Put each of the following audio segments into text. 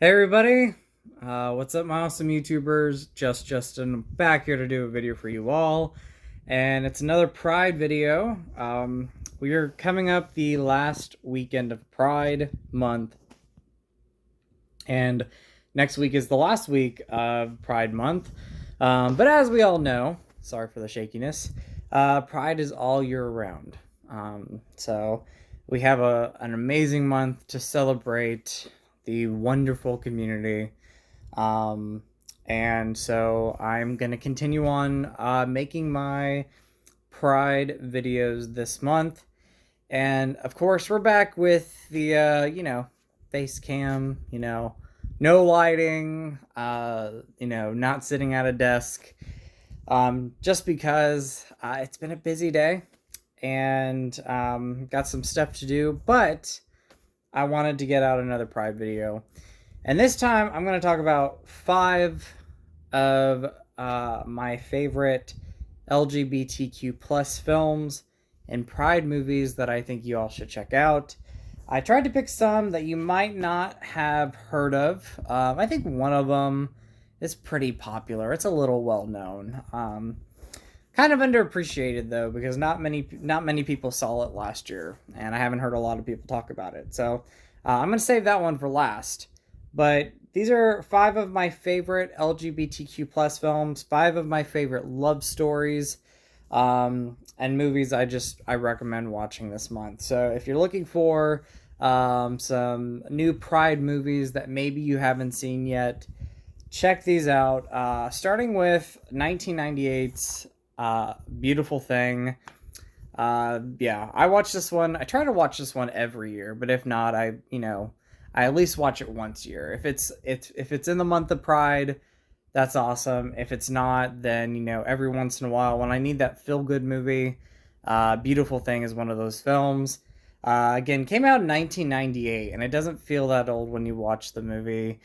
Hey everybody, what's up my awesome YouTubers? Justin back here to do a video for you all. And it's another Pride video. We are coming up the last weekend of Pride month. And next week is the last week of Pride month. But as we all know, sorry for the shakiness, Pride is all year round. So we have an amazing month to celebrate the wonderful community. Um, and so I'm going to continue on making my Pride videos this month. And of course, we're back with the, face cam, no lighting, not sitting at a desk. Just because it's been a busy day and got some stuff to do, but I wanted to get out another Pride video. And this time I'm going to talk about 5 of my favorite LGBTQ plus films and Pride movies that I think you all should check out. I tried to pick some that you might not have heard of. I think one of them is pretty popular. It's a little well known. Kind of underappreciated though, because not many people saw it last year, and I haven't heard a lot of people talk about it. So I'm gonna save that one for last. But these are 5 of my favorite LGBTQ plus films, 5 of my favorite love stories, and movies I recommend watching this month. So if you're looking for some new Pride movies that maybe you haven't seen yet, check these out. Starting with 1998's Beautiful Thing. Yeah, I watch this one. I try to watch this one every year, but if not, I at least watch it once a year. If it's in the month of Pride, that's awesome. If it's not, then every once in a while when I need that feel good movie, Beautiful Thing is one of those films. Again, came out in 1998, and it doesn't feel that old when you watch the movie.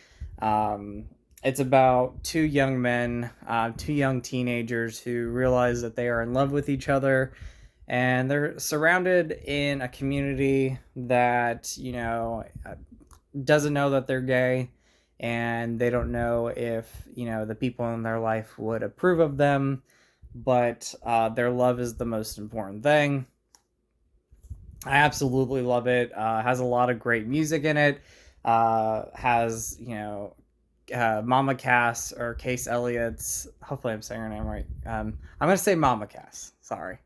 It's about 2 young men, 2 young teenagers who realize that they are in love with each other, and they're surrounded in a community that doesn't know that they're gay, and they don't know if the people in their life would approve of them, but their love is the most important thing. I absolutely love it. Has a lot of great music in it. Has Mama Cass, or Case Elliott's, hopefully I'm saying her name right. I'm gonna say Mama Cass, sorry.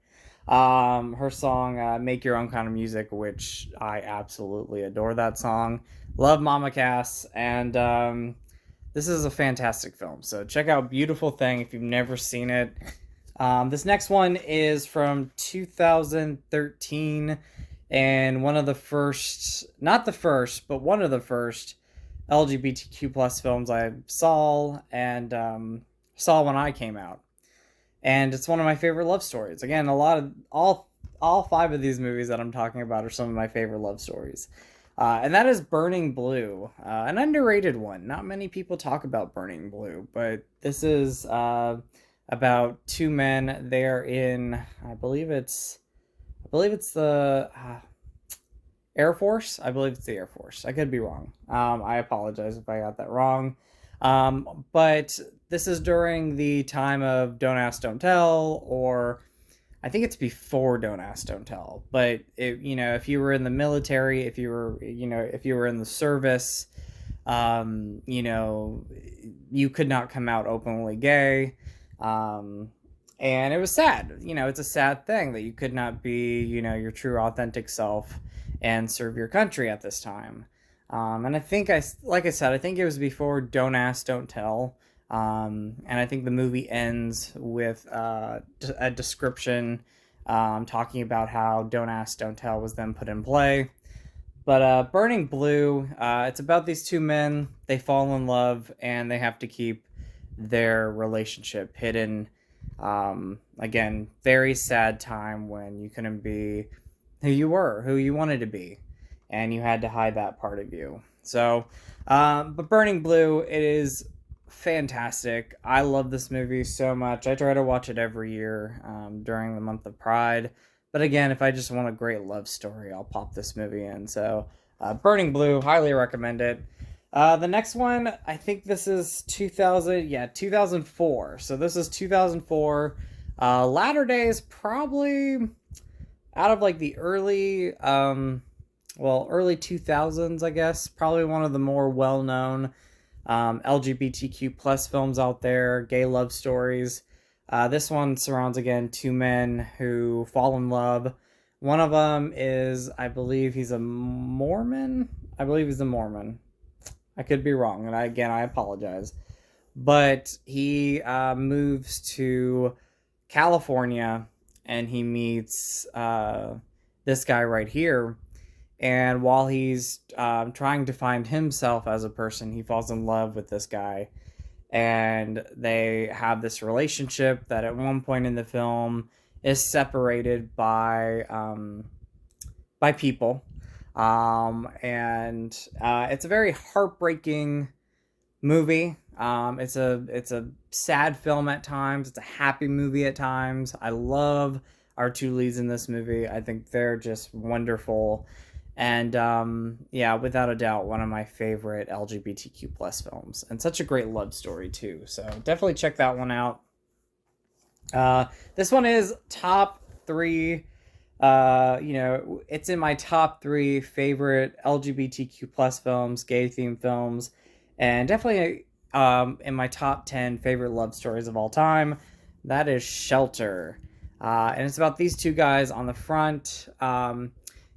Her song Make Your Own Kind of Music, which I absolutely adore that song. Love Mama Cass, and this is a fantastic film. So check out Beautiful Thing if you've never seen it. This next one is from 2013, and one of the first, not the first, but one of the first LGBTQ plus films I saw and saw when I came out. And it's one of my favorite love stories. Again, a lot of all 5 of these movies that I'm talking about are some of my favorite love stories. And that is Burning Blue, an underrated one. Not many people talk about Burning Blue, but this is about 2 men. They're in, I believe it's the Air Force. I believe it's the Air Force. I could be wrong. I apologize if I got that wrong. But this is during the time of Don't Ask, Don't Tell, or I think it's before Don't Ask, Don't Tell. But if you were in the military, if you were in the service, you could not come out openly gay. And it was sad. It's a sad thing that you could not be, your true authentic self and serve your country at this time. And I think like I said, I think it was before Don't Ask, Don't Tell. And I think the movie ends with a description talking about how Don't Ask, Don't Tell was then put in play. But Burning Blue, it's about these 2 men. They fall in love, and they have to keep their relationship hidden. Again, very sad time when you couldn't be who you wanted to be, and you had to hide that part of you. So, but Burning Blue, it is fantastic. I love this movie so much. I try to watch it every year during the month of Pride. But again, if I just want a great love story, I'll pop this movie in. So, Burning Blue, highly recommend it. The next one, I think this is 2000, yeah, 2004. So this is 2004. Latter Days, probably out of like the early 2000s, I guess. Probably one of the more well-known LGBTQ plus films out there, gay love stories. This one surrounds, again, two men who fall in love. One of them is, I believe he's a Mormon. I believe he's a Mormon. I could be wrong, and I apologize. But he moves to California, and he meets this guy right here. And while he's trying to find himself as a person, he falls in love with this guy. And they have this relationship that at one point in the film is separated by people. And it's a very heartbreaking movie. It's a sad film at times. It's a happy movie at times. I love our two leads in this movie. I think they're just wonderful. And yeah, without a doubt, one of my favorite LGBTQ plus films, and such a great love story too. So definitely check that one out. This one is top three. It's in my top three favorite LGBTQ plus films, gay themed films, and definitely in my top 10 favorite love stories of all time. That is Shelter. And it's about these two guys on the front.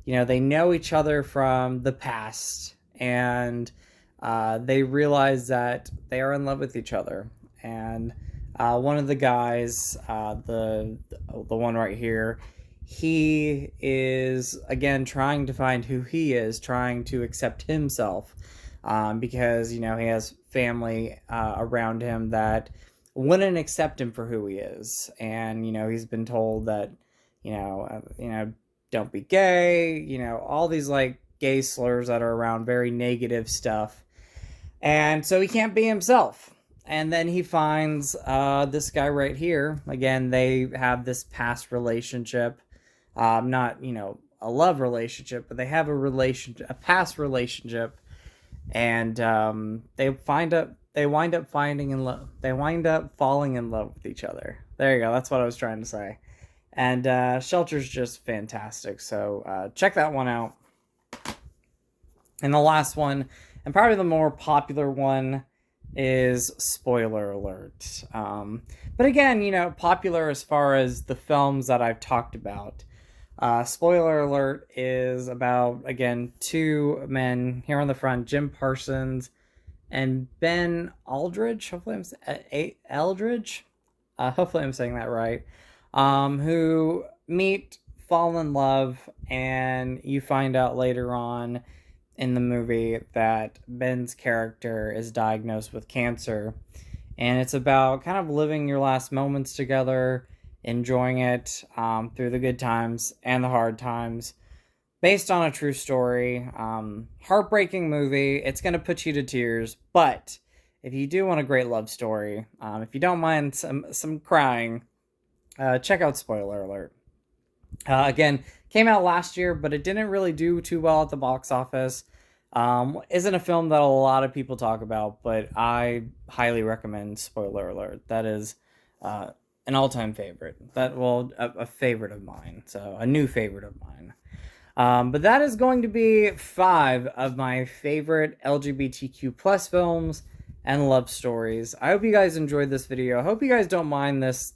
They know each other from the past, and they realize that they are in love with each other. And one of the guys, the one right here, he is, again, trying to find who he is, trying to accept himself, because, he has family around him that wouldn't accept him for who he is. And, he's been told that, don't be gay, all these like gay slurs that are around, very negative stuff. And so he can't be himself. And then he finds this guy right here. Again, they have this past relationship. Not, a love relationship, but they have a past relationship. And they wind up falling in love with each other. There you go. That's what I was trying to say. And Shelter's just fantastic. So check that one out. And the last one, and probably the more popular one, is Spoiler Alert. But again, popular as far as the films that I've talked about. Spoiler Alert is about, again, two men here on the front, Jim Parsons and Ben Aldridge. Hopefully I'm saying that right. Who meet, fall in love, and you find out later on in the movie that Ben's character is diagnosed with cancer. And it's about kind of living your last moments together, enjoying it through the good times and the hard times. Based on a true story. Heartbreaking movie. It's going to put you to tears. But if you do want a great love story, if you don't mind some crying, check out Spoiler Alert. Again, came out last year, but it didn't really do too well at the box office. Isn't a film that a lot of people talk about, but I highly recommend Spoiler Alert. That is an all-time favorite. A favorite of mine. So a new favorite of mine. But that is going to be 5 of my favorite LGBTQ plus films and love stories. I hope you guys enjoyed this video. I hope you guys don't mind this,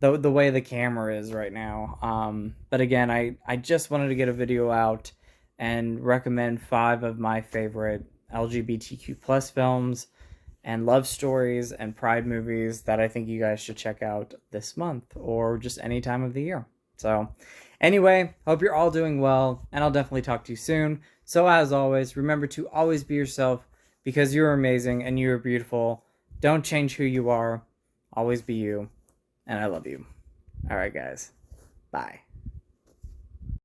the way the camera is right now. But again, I just wanted to get a video out and recommend 5 of my favorite LGBTQ plus films and love stories and pride movies that I think you guys should check out this month or just any time of the year. So anyway, hope you're all doing well, and I'll definitely talk to you soon. So as always, remember to always be yourself, because you're amazing and you're beautiful. Don't change who you are. Always be you. And I love you. All right, guys. Bye.